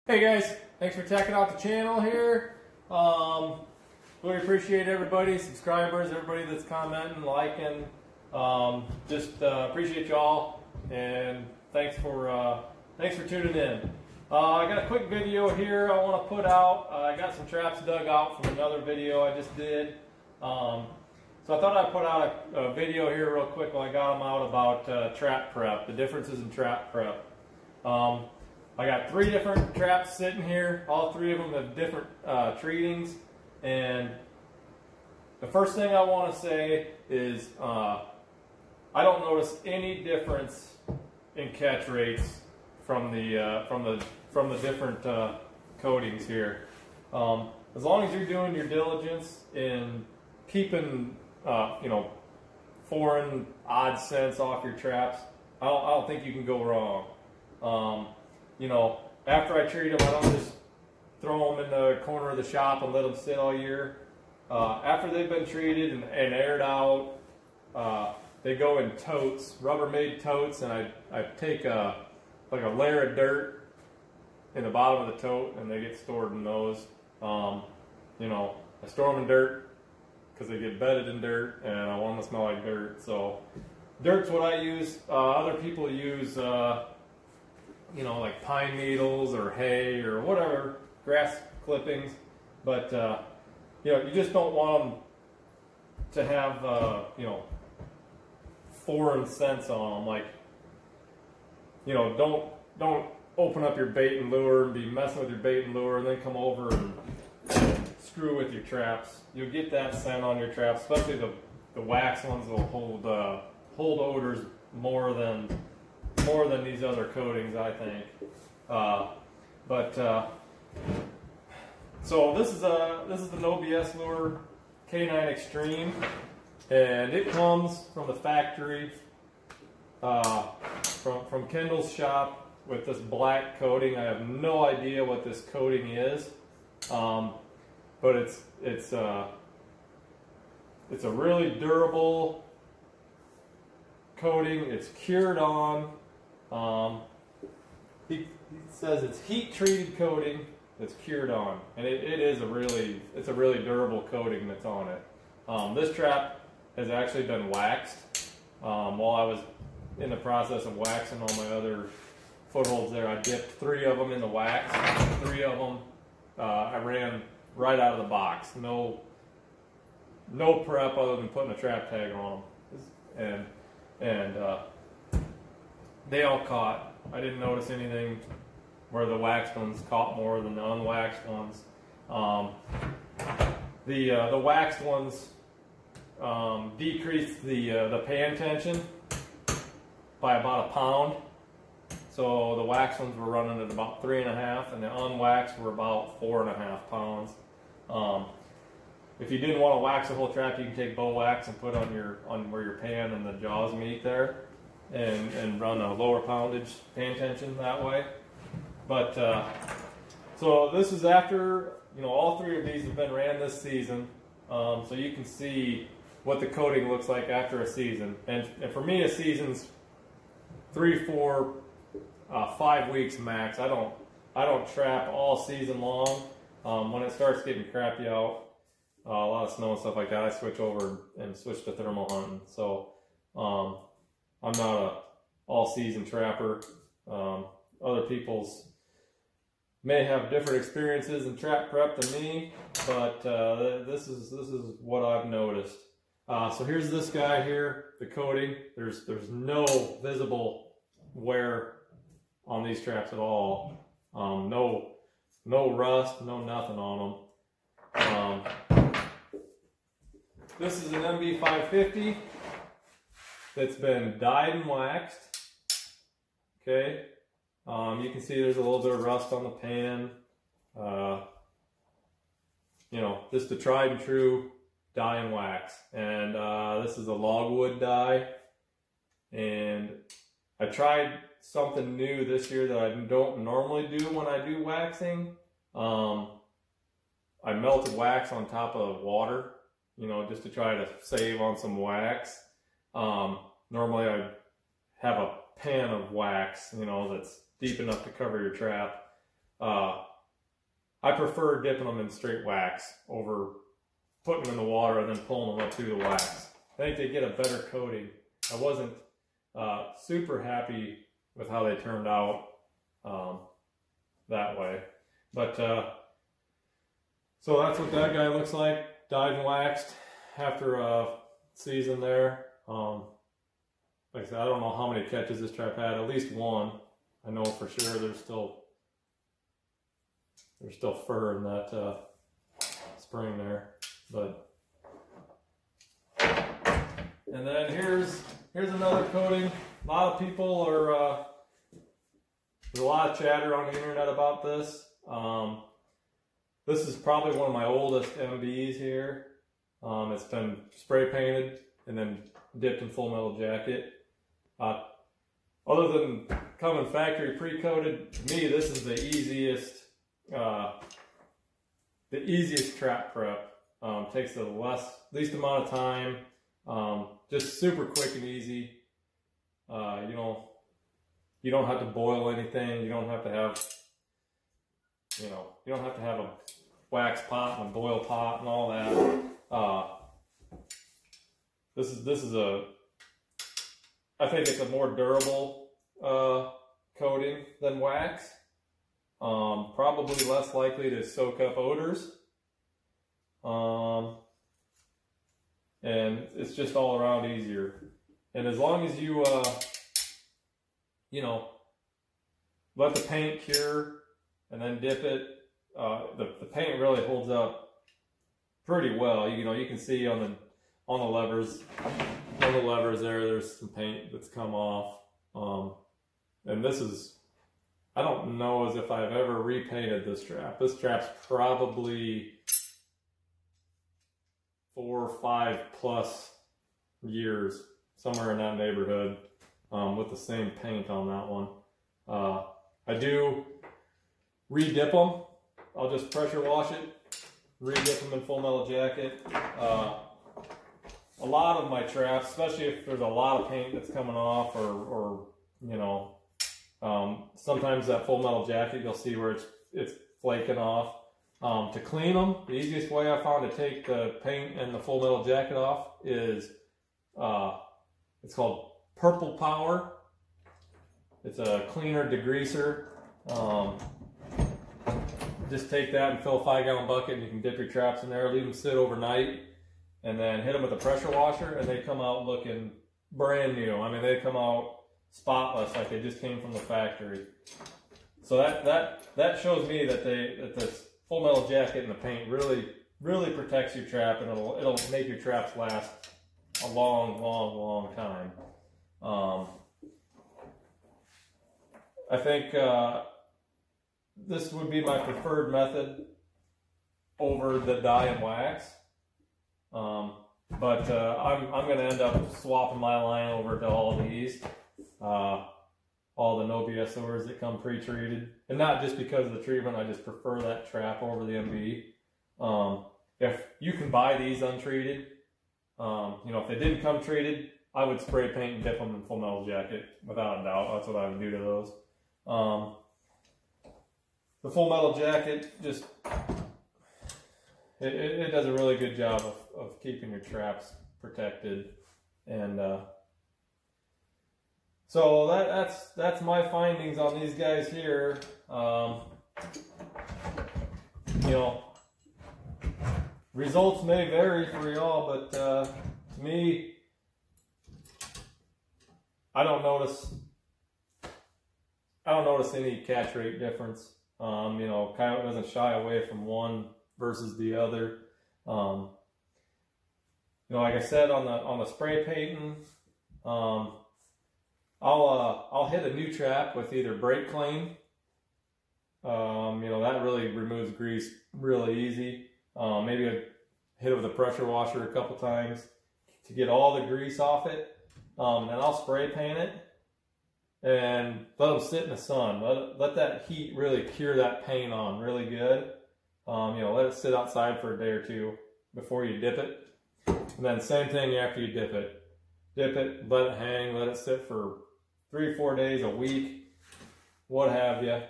Hey guys, thanks for checking out the channel here. Really appreciate everybody, subscribers, everybody that's commenting, liking. Just appreciate y'all, and thanks for tuning in. I got a quick video here I want to put out. I got some traps dug out from another video I just did. So I thought I'd put out a video here real quick while I got them out about trap prep, the differences in trap prep. I got 3 different traps sitting here. All 3 of them have different treatings. And the first thing I want to say is I don't notice any difference in catch rates from the different coatings here. As long as you're doing your diligence in keeping foreign odd scents off your traps, I don't think you can go wrong. After I treat them, I don't just throw them in the corner of the shop and let them sit all year. After they've been treated and aired out, they go in totes, Rubbermaid totes, and I take like a layer of dirt in the bottom of the tote, and they get stored in those. I store them in dirt because they get bedded in dirt, and I want them to smell like dirt. So dirt's what I use. Other people use like pine needles or hay or whatever, grass clippings, but you just don't want them to have foreign scents on them. Don't open up your bait and lure and be messing with your bait and lure and then come over and screw with your traps. You'll get that scent on your traps, especially the wax ones will hold odors more than these other coatings, I think. So this is the No BS lure K9 Extreme, and it comes from the factory, from Kendall's shop with this black coating. I have no idea what this coating is, but it's a really durable coating. It's cured on. He says it's heat-treated coating that's cured on, and it's a really durable coating that's on it. This trap has actually been waxed. While I was in the process of waxing all my other footholds there, I dipped 3 of them in the wax. 3 of them I ran right out of the box. No prep other than putting a trap tag on them, and they all caught. I didn't notice anything where the waxed ones caught more than the unwaxed ones. The waxed ones decreased the pan tension by about 1 pound. So the waxed ones were running at about 3.5, and the unwaxed were about 4.5 pounds. If you didn't want to wax the whole trap, you can take bow wax and put on where your pan and the jaws meet there, and run a lower poundage pan tension that way. But so this is after all 3 of these have been ran this season, so you can see what the coating looks like after a season. And for me, a season's 3, 4, 5 weeks max. I don't trap all season long. When it starts getting crappy out, a lot of snow and stuff like that, I switch over and switch to thermal hunting. So I'm not a all-season trapper. Other people's may have different experiences in trap prep than me, but this is what I've noticed. So here's this guy here, the coating. There's no visible wear on these traps at all. No rust, no nothing on them. This is an MB550 that's been dyed and waxed. Okay, you can see there's a little bit of rust on the pan. Just a tried and true dye and wax. And this is a logwood dye. And I tried something new this year that I don't normally do when I do waxing. I melted wax on top of water, just to try to save on some wax. Normally I have a pan of wax, that's deep enough to cover your trap. I prefer dipping them in straight wax over putting them in the water and then pulling them up through the wax. I think they get a better coating. I wasn't super happy with how they turned out that way. But so that's what that guy looks like, dyed and waxed after a season there. Like I said, I don't know how many catches this trap had, at least one. I know for sure there's still fur in that spring there. But and then here's another coating. A lot of people are there's a lot of chatter on the internet about this. This is probably one of my oldest MBs here. It's been spray painted and then dipped in Full Metal Jacket. Other than coming factory pre-coated, to me this is the easiest trap prep. Takes the least amount of time. Just super quick and easy. You don't have to boil anything. You don't have to have, you don't have to have a wax pot and a boil pot and all that. This is I think it's a more durable coating than wax. Probably less likely to soak up odors. And it's just all around easier. And as long as you, let the paint cure and then dip it, the paint really holds up pretty well. You can see on the levers, there's some paint that's come off. And this is, I don't know as if I've ever repainted this trap. This trap's probably 4 or 5 plus years, somewhere in that neighborhood, with the same paint on that one. I do re-dip them. I'll just pressure wash it, re-dip them in Full Metal Jacket. A lot of my traps, especially if there's a lot of paint that's coming off, or sometimes that Full Metal Jacket, you'll see where it's flaking off. To clean them, the easiest way I found to take the paint and the Full Metal Jacket off is, it's called Purple Power. It's a cleaner degreaser. Just take that and fill a 5-gallon bucket, and you can dip your traps in there, leave them sit overnight, and then hit them with a pressure washer, and they come out looking brand new. I mean, they come out spotless, like they just came from the factory. So that shows me that this Full Metal Jacket and the paint really protects your trap, and it'll make your traps last a long time. I think this would be my preferred method over the dye and wax. But I'm going to end up swapping my line over to all of these. All the no BSOers that come pre-treated, and not just because of the treatment. I just prefer that trap over the MB. If you can buy these untreated, if they didn't come treated, I would spray paint and dip them in Full Metal Jacket without a doubt. That's what I would do to those. The Full Metal Jacket just it does a really good job of keeping your traps protected, and so that's my findings on these guys here. Results may vary for y'all, but to me, I don't notice any catch rate difference. Kind of doesn't shy away from one versus the other. Like I said, on the spray painting, I'll hit a new trap with either brake clean. That really removes grease really easy. Maybe I hit it with a pressure washer a couple times to get all the grease off it. And I'll spray paint it and let them sit in the sun. Let that heat really cure that paint on really good. Let it sit outside for a day or two before you dip it. And then same thing after you dip it. Dip it, let it hang, let it sit for 3 or 4 days, a week, what have you.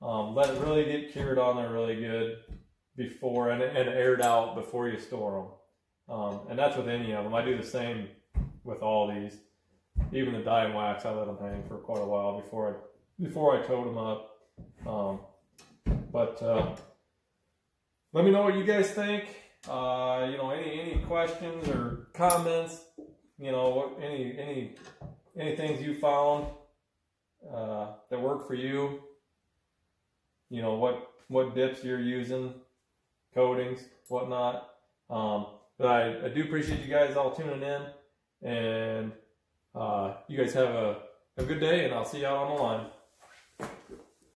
Let it really get cured on there really good before and aired out before you store them. And that's with any of them. I do the same with all these. Even the dye and wax, I let them hang for quite a while before I tote them up. Let me know what you guys think. You know, any questions or comments. You know, any things you found that work for you. You know, what dips you're using, coatings, whatnot. But I do appreciate you guys all tuning in, and you guys have a good day, and I'll see you out on the line.